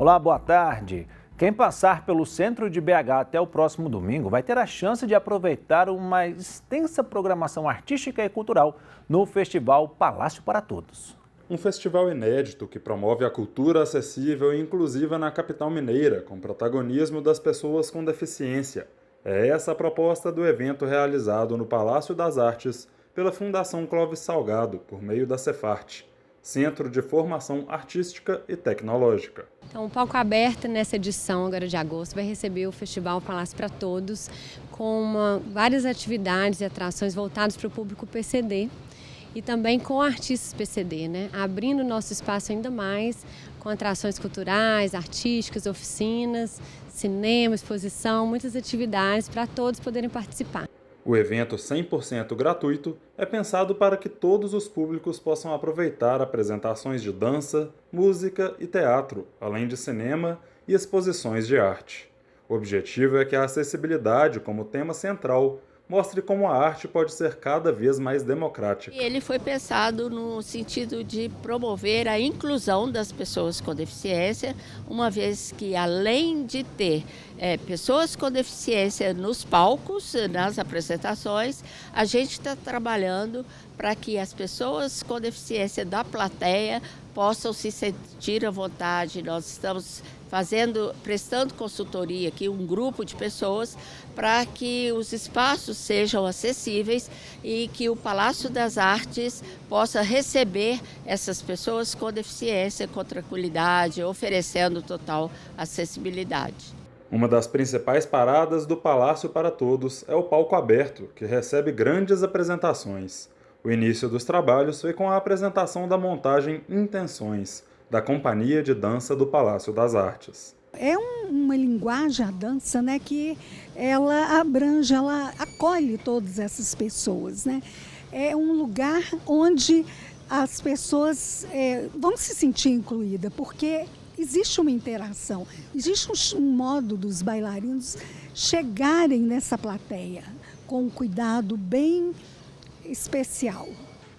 Olá, boa tarde. Quem passar pelo centro de BH até o próximo domingo vai ter a chance de aproveitar uma extensa programação artística e cultural no Festival Palácio para Todos. Um festival inédito que promove a cultura acessível e inclusiva na capital mineira, com protagonismo das pessoas com deficiência. É essa a proposta do evento realizado no Palácio das Artes pela Fundação Clóvis Salgado, por meio da Cefarte, Centro de Formação Artística e Tecnológica. Então, o Palco Aberto nessa edição agora de agosto vai receber o Festival Palácio para Todos, com várias atividades e atrações voltadas para o público PCD e também com artistas PCD, né? Abrindo nosso espaço ainda mais com atrações culturais, artísticas, oficinas, cinema, exposição, muitas atividades para todos poderem participar. O evento 100% gratuito é pensado para que todos os públicos possam aproveitar apresentações de dança, música e teatro, além de cinema e exposições de arte. O objetivo é que a acessibilidade, como tema central, mostre como a arte pode ser cada vez mais democrática. Ele foi pensado no sentido de promover a inclusão das pessoas com deficiência, uma vez que, além de ter pessoas com deficiência nos palcos, nas apresentações, a gente está trabalhando para que as pessoas com deficiência da plateia possam se sentir à vontade. Nós estamos prestando consultoria aqui, um grupo de pessoas, para que os espaços sejam acessíveis e que o Palácio das Artes possa receber essas pessoas com deficiência com tranquilidade, oferecendo total acessibilidade. Uma das principais paradas do Palácio para Todos é o Palco Aberto, que recebe grandes apresentações. O início dos trabalhos foi com a apresentação da montagem Intenções, da Companhia de Dança do Palácio das Artes. É uma linguagem, a dança, né, que ela abrange, ela acolhe todas essas pessoas, né? É um lugar onde as pessoas vão se sentir incluídas, porque existe uma interação, existe um modo dos bailarinos chegarem nessa plateia com um cuidado bem especial.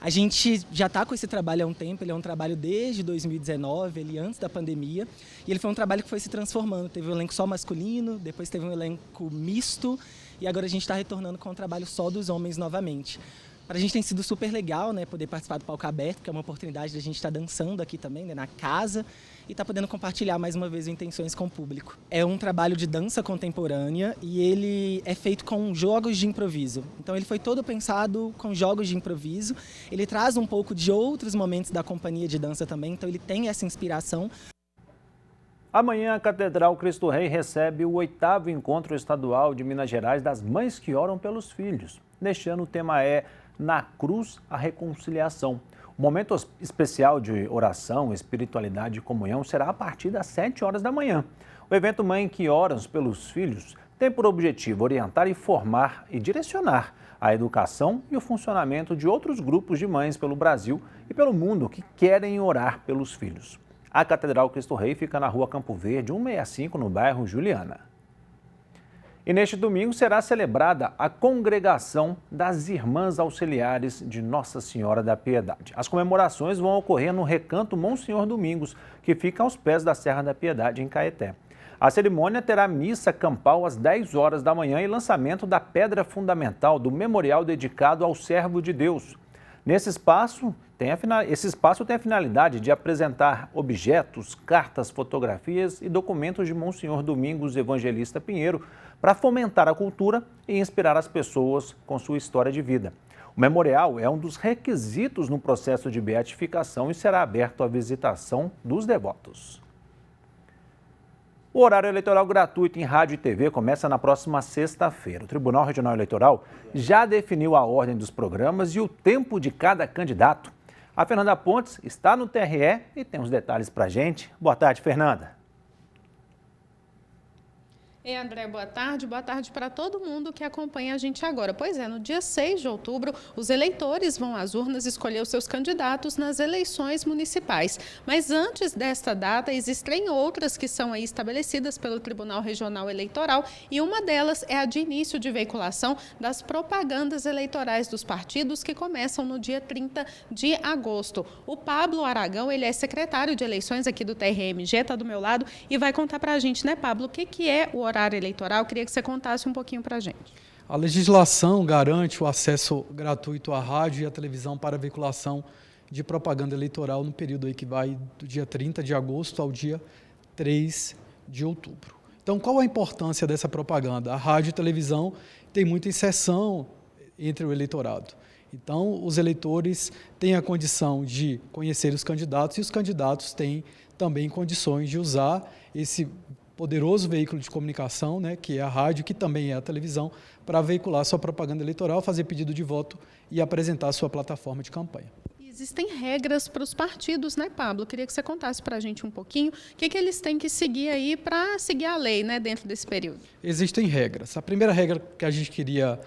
A gente já está com esse trabalho há um tempo, ele é um trabalho desde 2019, ele antes da pandemia, e ele foi um trabalho que foi se transformando. Teve um elenco só masculino, depois teve um elenco misto, e agora a gente está retornando com um trabalho só dos homens novamente. Para a gente tem sido super legal, né, poder participar do Palco Aberto, que é uma oportunidade de a gente estar dançando aqui também, né, na casa, e estar podendo compartilhar mais uma vez o Intenções com o público. É um trabalho de dança contemporânea e ele é feito com jogos de improviso. Então ele foi todo pensado com jogos de improviso. Ele traz um pouco de outros momentos da companhia de dança também, então ele tem essa inspiração. Amanhã a Catedral Cristo Rei recebe o 8º Encontro Estadual de Minas Gerais das Mães que Oram pelos Filhos. Neste ano o tema é Na Cruz, a Reconciliação. O momento especial de oração, espiritualidade e comunhão será a partir das 7 horas da manhã. O evento Mãe que Oram pelos Filhos tem por objetivo orientar e formar e direcionar a educação e o funcionamento de outros grupos de mães pelo Brasil e pelo mundo que querem orar pelos filhos. A Catedral Cristo Rei fica na Rua Campo Verde, 165, no bairro Juliana. E neste domingo será celebrada a congregação das Irmãs Auxiliares de Nossa Senhora da Piedade. As comemorações vão ocorrer no Recanto Monsenhor Domingos, que fica aos pés da Serra da Piedade, em Caeté. A cerimônia terá missa campal às 10 horas da manhã e lançamento da pedra fundamental do memorial dedicado ao servo de Deus. Esse espaço tem a finalidade de apresentar objetos, cartas, fotografias e documentos de Monsenhor Domingos Evangelista Pinheiro para fomentar a cultura e inspirar as pessoas com sua história de vida. O memorial é um dos requisitos no processo de beatificação e será aberto à visitação dos devotos. O horário eleitoral gratuito em rádio e TV começa na próxima sexta-feira. O Tribunal Regional Eleitoral já definiu a ordem dos programas e o tempo de cada candidato. A Fernanda Pontes está no TRE e tem os detalhes para a gente. Boa tarde, Fernanda. André, boa tarde para todo mundo que acompanha a gente agora. Pois é, no dia 6 de outubro, os eleitores vão às urnas escolher os seus candidatos nas eleições municipais. Mas antes desta data, existem outras que são aí estabelecidas pelo Tribunal Regional Eleitoral e uma delas é a de início de veiculação das propagandas eleitorais dos partidos que começam no dia 30 de agosto. O Pablo Aragão, ele é secretário de eleições aqui do TRMG, está do meu lado e vai contar para a gente, né, Pablo, o que é o horário eleitoral. Queria que você contasse um pouquinho para a gente. A legislação garante o acesso gratuito à rádio e à televisão para veiculação de propaganda eleitoral no período aí que vai do dia 30 de agosto ao dia 3 de outubro. Então, qual a importância dessa propaganda? A rádio e a televisão tem muita inserção entre o eleitorado. Então, os eleitores têm a condição de conhecer os candidatos e os candidatos têm também condições de usar esse poderoso veículo de comunicação, né, que é a rádio, que também é a televisão, para veicular sua propaganda eleitoral, fazer pedido de voto e apresentar a sua plataforma de campanha. Existem regras para os partidos, né, Pablo? Queria que você contasse para a gente um pouquinho o que eles têm que seguir aí para seguir a lei, né, dentro desse período. Existem regras. A primeira regra que a gente queria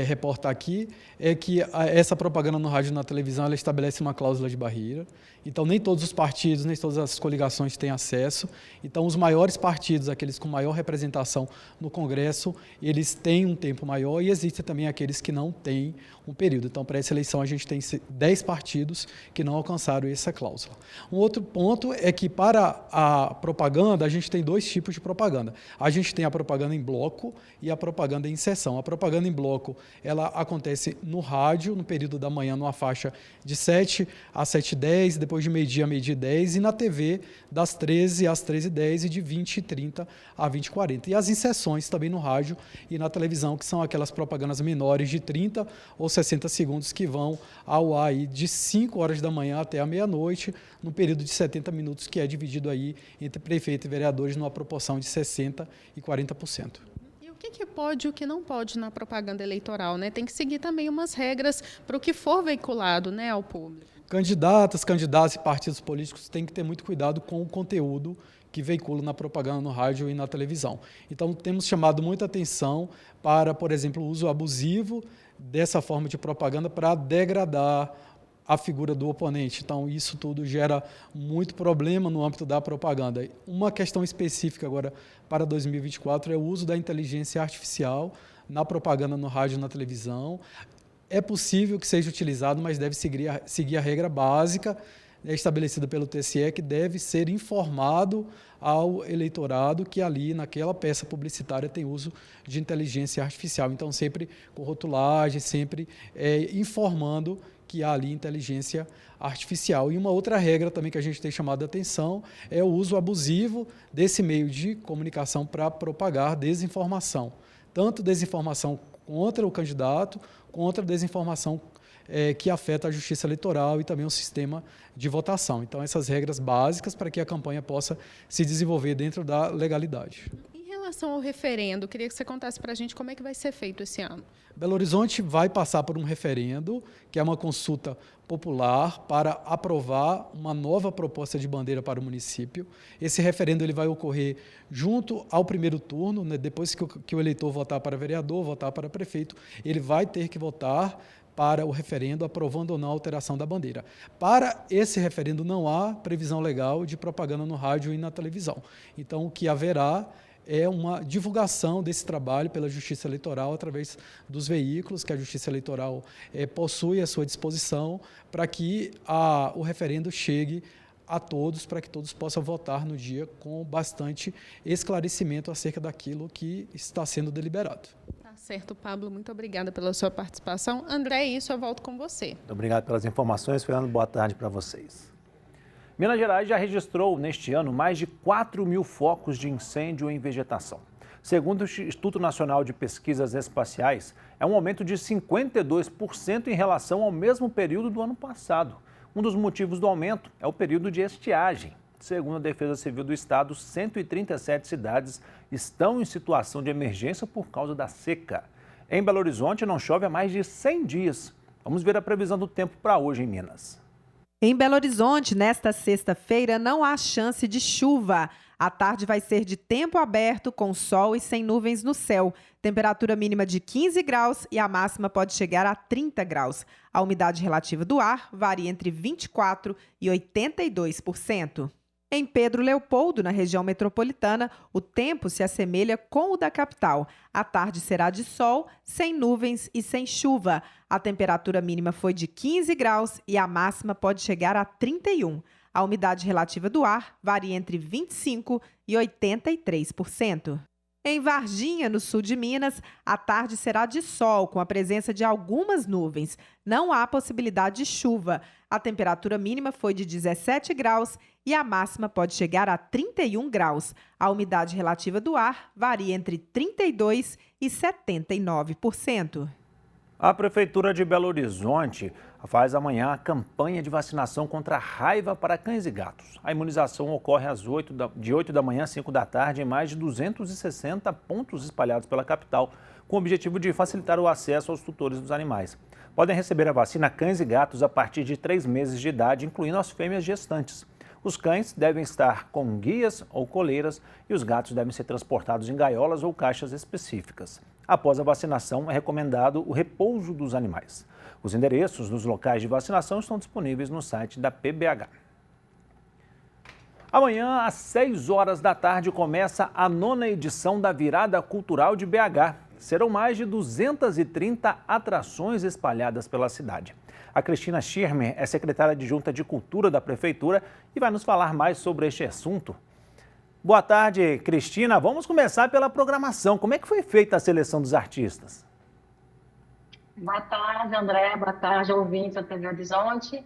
reportar aqui é que essa propaganda no rádio e na televisão ela estabelece uma cláusula de barreira. Então, nem todos os partidos, nem todas as coligações têm acesso. Então, os maiores partidos, aqueles com maior representação no Congresso, eles têm um tempo maior e existem também aqueles que não têm um período. Então, para essa eleição, a gente tem 10 partidos que não alcançaram essa cláusula. Um outro ponto é que, para a propaganda, a gente tem 2 tipos de propaganda. A gente tem a propaganda em bloco e a propaganda em sessão. A propaganda em bloco, ela acontece no rádio, no período da manhã, numa faixa de 7 a 7h10, depois de meio-dia a meio-dia e 10, e na TV, das 13 às 13h10 e de 20h30 a 20h40. E as inserções também no rádio e na televisão, que são aquelas propagandas menores de 30 ou 60 segundos que vão ao ar aí de 5 horas da manhã até a meia-noite, num período de 70 minutos, que é dividido aí entre prefeito e vereadores numa proporção de 60% e 40%. O que pode e o que não pode na propaganda eleitoral, né? Tem que seguir também umas regras para o que for veiculado, né, ao público. Candidatos e partidos políticos têm que ter muito cuidado com o conteúdo que veicula na propaganda no rádio e na televisão. Então, temos chamado muita atenção para, por exemplo, o uso abusivo dessa forma de propaganda para degradar a figura do oponente. Então, isso tudo gera muito problema no âmbito da propaganda. Uma questão específica agora para 2024 é o uso da inteligência artificial na propaganda no rádio e na televisão. É possível que seja utilizado, mas deve seguir a regra básica estabelecida pelo TSE, que deve ser informado ao eleitorado que ali, naquela peça publicitária, tem uso de inteligência artificial. Então, sempre com rotulagem, sempre informando que há ali inteligência artificial. E uma outra regra também que a gente tem chamado a atenção é o uso abusivo desse meio de comunicação para propagar desinformação. Tanto desinformação contra o candidato, contra a desinformação que afeta a justiça eleitoral e também o sistema de votação. Então, essas regras básicas para que a campanha possa se desenvolver dentro da legalidade. Em relação ao referendo, queria que você contasse para a gente como é que vai ser feito esse ano. Belo Horizonte vai passar por um referendo, que é uma consulta popular para aprovar uma nova proposta de bandeira para o município. Esse referendo ele vai ocorrer junto ao primeiro turno, né? Depois que o eleitor votar para vereador, votar para prefeito, ele vai ter que votar para o referendo, aprovando ou não a alteração da bandeira. Para esse referendo não há previsão legal de propaganda no rádio e na televisão. Então, o que haverá é uma divulgação desse trabalho pela Justiça Eleitoral através dos veículos que a Justiça Eleitoral possui à sua disposição para que o referendo chegue a todos, para que todos possam votar no dia com bastante esclarecimento acerca daquilo que está sendo deliberado. Tá certo, Pablo. Muito obrigada pela sua participação. André, é isso, eu volto com você. Muito obrigado pelas informações, Fernando. Boa tarde para vocês. Minas Gerais já registrou neste ano mais de 4 mil focos de incêndio em vegetação. Segundo o Instituto Nacional de Pesquisas Espaciais, é um aumento de 52% em relação ao mesmo período do ano passado. Um dos motivos do aumento é o período de estiagem. Segundo a Defesa Civil do Estado, 137 cidades estão em situação de emergência por causa da seca. Em Belo Horizonte não chove há mais de 100 dias. Vamos ver a previsão do tempo para hoje em Minas. Em Belo Horizonte, nesta sexta-feira, não há chance de chuva. À tarde vai ser de tempo aberto, com sol e sem nuvens no céu. Temperatura mínima de 15 graus e a máxima pode chegar a 30 graus. A umidade relativa do ar varia entre 24% e 82%. Em Pedro Leopoldo, na região metropolitana, o tempo se assemelha com o da capital. A tarde será de sol, sem nuvens e sem chuva. A temperatura mínima foi de 15 graus e a máxima pode chegar a 31. A umidade relativa do ar varia entre 25% e 83%. Em Varginha, no sul de Minas, a tarde será de sol, com a presença de algumas nuvens. Não há possibilidade de chuva. A temperatura mínima foi de 17 graus e a máxima pode chegar a 31 graus. A umidade relativa do ar varia entre 32% e 79%. A Prefeitura de Belo Horizonte faz amanhã a campanha de vacinação contra a raiva para cães e gatos. A imunização ocorre de 8 da manhã às 5 da tarde em mais de 260 pontos espalhados pela capital, com o objetivo de facilitar o acesso aos tutores dos animais. Podem receber a vacina cães e gatos a partir de 3 meses de idade, incluindo as fêmeas gestantes. Os cães devem estar com guias ou coleiras e os gatos devem ser transportados em gaiolas ou caixas específicas. Após a vacinação, é recomendado o repouso dos animais. Os endereços dos locais de vacinação estão disponíveis no site da PBH. Amanhã, às 6 horas da tarde, começa a 9ª edição da Virada Cultural de BH. Serão mais de 230 atrações espalhadas pela cidade. A Cristina Schirmer é secretária adjunta de Cultura da Prefeitura e vai nos falar mais sobre este assunto. Boa tarde, Cristina. Vamos começar pela programação. Como é que foi feita a seleção dos artistas? Boa tarde, André. Boa tarde, ouvintes da TV Horizonte.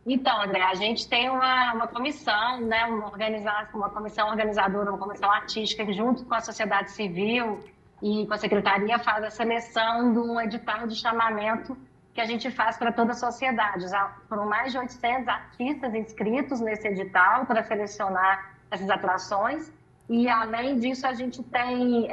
Então, André, a gente tem uma comissão, né, uma comissão organizadora, uma comissão artística que, junto com a sociedade civil e com a secretaria, faz a seleção de um edital de chamamento que a gente faz para toda a sociedade. Já foram mais de 800 artistas inscritos nesse edital para selecionar essas atrações. E, além disso, a gente tem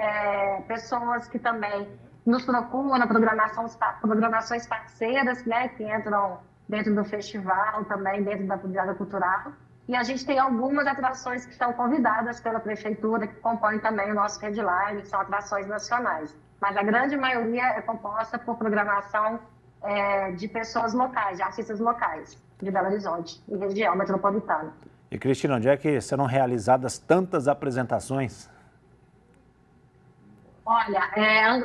pessoas que também nos procuram na programações parceiras, né, que entram dentro do festival, também dentro da Virada Cultural. E a gente tem algumas atrações que são convidadas pela Prefeitura, que compõem também o nosso headline, que são atrações nacionais. Mas a grande maioria é composta por programação de pessoas locais, de artistas locais, de Belo Horizonte e região metropolitana. E, Cristina, onde é que serão realizadas tantas apresentações? Olha,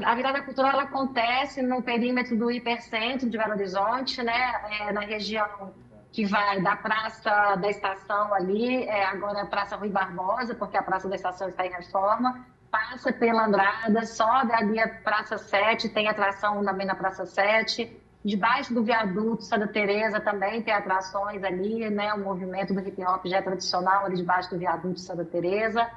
a Virada Cultural ela acontece no perímetro do Hipercentro de Belo Horizonte, né, na região que vai da Praça da Estação ali, agora é a Praça Rui Barbosa, porque a Praça da Estação está em reforma, passa pela Andrada, sobe ali a Praça 7, tem atração também na Praça 7, debaixo do viaduto Santa Teresa também tem atrações ali, né, o movimento do hip hop já é tradicional ali debaixo do viaduto Santa Teresa.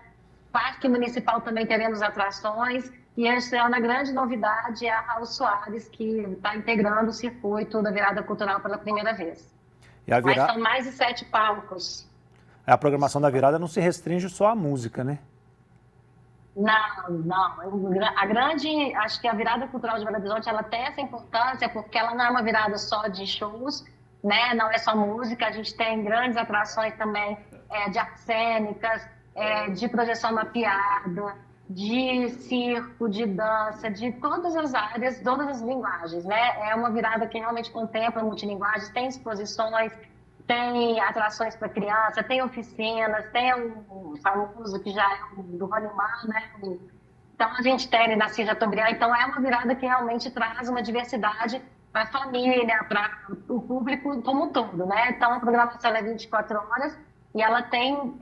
Parque Municipal também teremos atrações e este ano a grande novidade é a Raul Soares, que está integrando o circuito da Virada Cultural pela primeira vez. Mas são mais de 7 palcos. A programação da virada não se restringe só à música, né? Não. Acho que a Virada Cultural de Belo Horizonte ela tem essa importância porque ela não é uma virada só de shows, né? Não é só música, a gente tem grandes atrações também de artes cênicas, de projeção mapeada, de circo, de dança, de todas as áreas, todas as linguagens, né? É uma virada que realmente contempla multilinguagens, tem exposições, tem atrações para criança, tem oficinas, tem o famoso que já é do Ronimar, né? Então a gente tem na Cia Chateaubriand, então é uma virada que realmente traz uma diversidade para a família, para o público como um todo, né? Então a programação é 24 horas e ela tem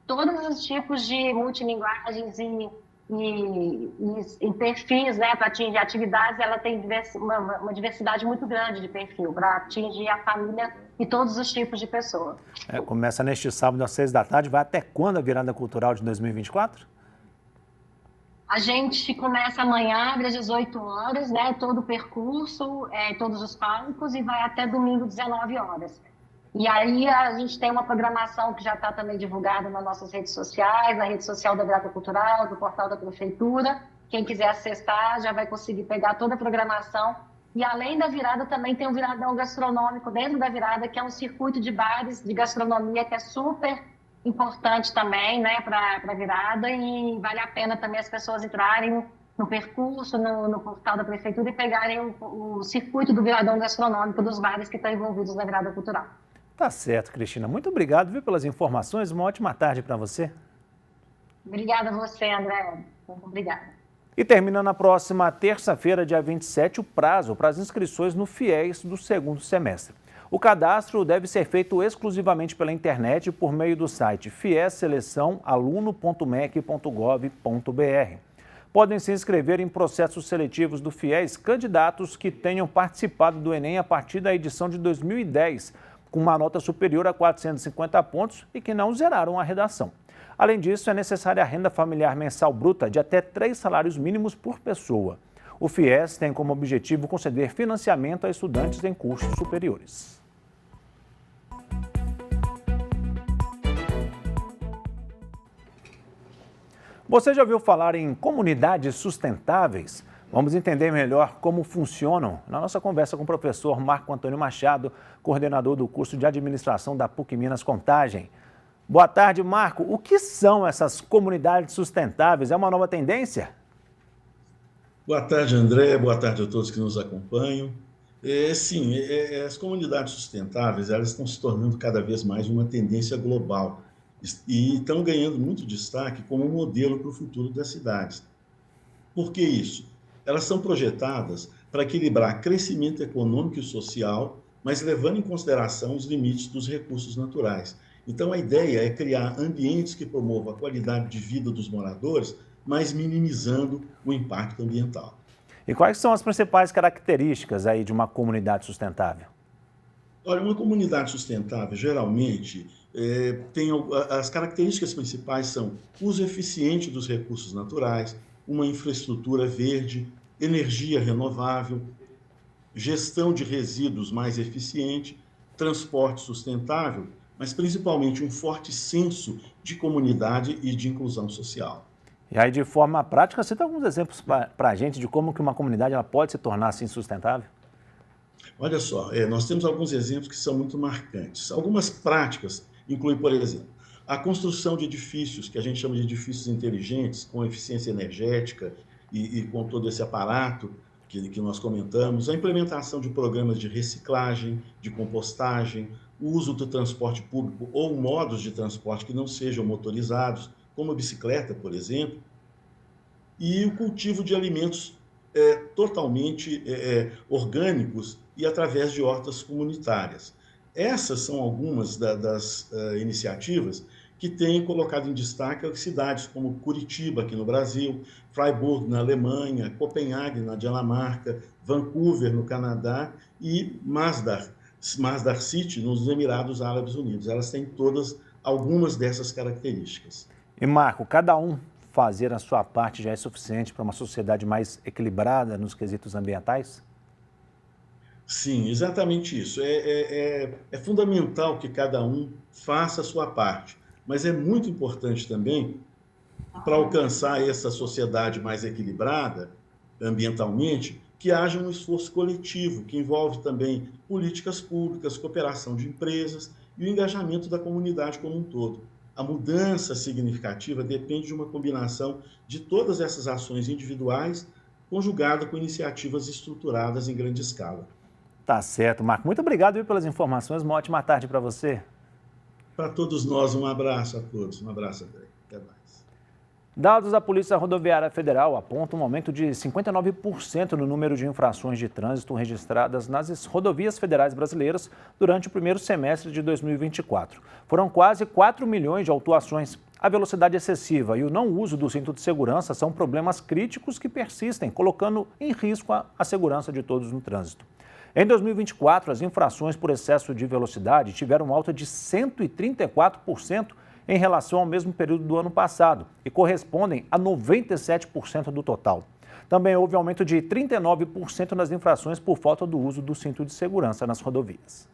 todos os tipos de multilinguagens e perfis, né, para atingir atividades, ela tem uma diversidade muito grande de perfil para atingir a família e todos os tipos de pessoa. Começa neste sábado às 6 da tarde, vai até quando a Virada Cultural de 2024? A gente começa amanhã às 18 horas, né, todo o percurso, todos os palcos e vai até domingo 19 horas. E aí a gente tem uma programação que já está também divulgada nas nossas redes sociais, na rede social da Virada Cultural, do portal da Prefeitura. Quem quiser acessar já vai conseguir pegar toda a programação. E além da virada também tem um viradão gastronômico dentro da virada, que é um circuito de bares de gastronomia que é super importante também, né, para a virada, e vale a pena também as pessoas entrarem no percurso, no portal da Prefeitura e pegarem o circuito do viradão gastronômico dos bares que estão envolvidos na virada cultural. Tá certo, Cristina. Muito obrigado, viu, pelas informações. Uma ótima tarde para você. Obrigada a você, André. Obrigada. E termina na próxima terça-feira, dia 27, o prazo para as inscrições no FIES do segundo semestre. O cadastro deve ser feito exclusivamente pela internet por meio do site fiesseleçãoaluno.mec.gov.br. Podem se inscrever em processos seletivos do FIES candidatos que tenham participado do Enem a partir da edição de 2010, com uma nota superior a 450 pontos e que não zeraram a redação. Além disso, é necessária a renda familiar mensal bruta de até 3 salários mínimos por pessoa. O FIES tem como objetivo conceder financiamento a estudantes em cursos superiores. Você já ouviu falar em comunidades sustentáveis? Vamos entender melhor como funcionam na nossa conversa com o professor Marco Antônio Machado, coordenador do curso de administração da PUC Minas Contagem. Boa tarde, Marco. O que são essas comunidades sustentáveis? É uma nova tendência? Boa tarde, André. Boa tarde a todos que nos acompanham. Sim, as comunidades sustentáveis elas estão se tornando cada vez mais uma tendência global e estão ganhando muito destaque como modelo para o futuro das cidades. Por que isso? Elas são projetadas para equilibrar crescimento econômico e social, mas levando em consideração os limites dos recursos naturais. Então, a ideia é criar ambientes que promovam a qualidade de vida dos moradores, mas minimizando o impacto ambiental. E quais são as principais características aí de uma comunidade sustentável? Olha, uma comunidade sustentável, geralmente, as características principais são uso eficiente dos recursos naturais, uma infraestrutura verde, energia renovável, gestão de resíduos mais eficiente, transporte sustentável, mas principalmente um forte senso de comunidade e de inclusão social. E aí, de forma prática, cita alguns exemplos para a gente de como que uma comunidade ela pode se tornar assim sustentável? Olha só, nós temos alguns exemplos que são muito marcantes. Algumas práticas incluem, por exemplo, a construção de edifícios, que a gente chama de edifícios inteligentes, com eficiência energética e com todo esse aparato que nós comentamos, a implementação de programas de reciclagem, de compostagem, o uso do transporte público ou modos de transporte que não sejam motorizados, como a bicicleta, por exemplo, e o cultivo de alimentos totalmente orgânicos e através de hortas comunitárias. Essas são algumas das iniciativas que têm colocado em destaque as cidades como Curitiba, aqui no Brasil, Freiburg, na Alemanha, Copenhague, na Dinamarca, Vancouver, no Canadá, e Masdar City, nos Emirados Árabes Unidos. Elas têm algumas dessas características. E, Marco, cada um fazer a sua parte já é suficiente para uma sociedade mais equilibrada nos quesitos ambientais? Sim, exatamente isso. É fundamental que cada um faça a sua parte, mas é muito importante também, para alcançar essa sociedade mais equilibrada ambientalmente, que haja um esforço coletivo, que envolve também políticas públicas, cooperação de empresas e o engajamento da comunidade como um todo. A mudança significativa depende de uma combinação de todas essas ações individuais, conjugada com iniciativas estruturadas em grande escala. Tá certo, Marco. Muito obrigado pelas informações. Uma ótima tarde para você. Para todos nós, um abraço a todos. Um abraço, André. Até mais. Dados da Polícia Rodoviária Federal apontam um aumento de 59% no número de infrações de trânsito registradas nas rodovias federais brasileiras durante o primeiro semestre de 2024. Foram quase 4 milhões de autuações. A velocidade excessiva e o não uso do cinto de segurança são problemas críticos que persistem, colocando em risco a segurança de todos no trânsito. Em 2024, as infrações por excesso de velocidade tiveram alta de 134% em relação ao mesmo período do ano passado e correspondem a 97% do total. Também houve aumento de 39% nas infrações por falta do uso do cinto de segurança nas rodovias.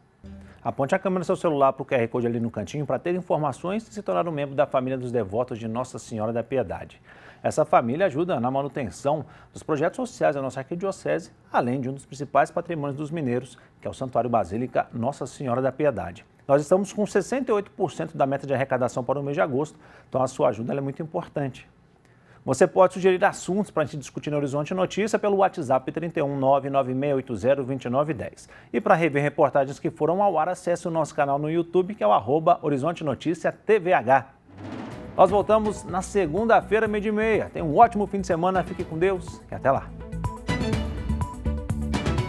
Aponte a câmera do seu celular para o QR Code ali no cantinho para ter informações e se tornar um membro da família dos devotos de Nossa Senhora da Piedade. Essa família ajuda na manutenção dos projetos sociais da nossa arquidiocese, além de um dos principais patrimônios dos mineiros, que é o Santuário Basílica Nossa Senhora da Piedade. Nós estamos com 68% da meta de arrecadação para o mês de agosto, então a sua ajuda é muito importante. Você pode sugerir assuntos para a gente discutir no Horizonte Notícia pelo WhatsApp 31 996802910. E para rever reportagens que foram ao ar, acesse o nosso canal no YouTube, que é o @Horizonte Notícia TVH. Nós voltamos na segunda-feira, 12h30. Tenha um ótimo fim de semana, fique com Deus e até lá.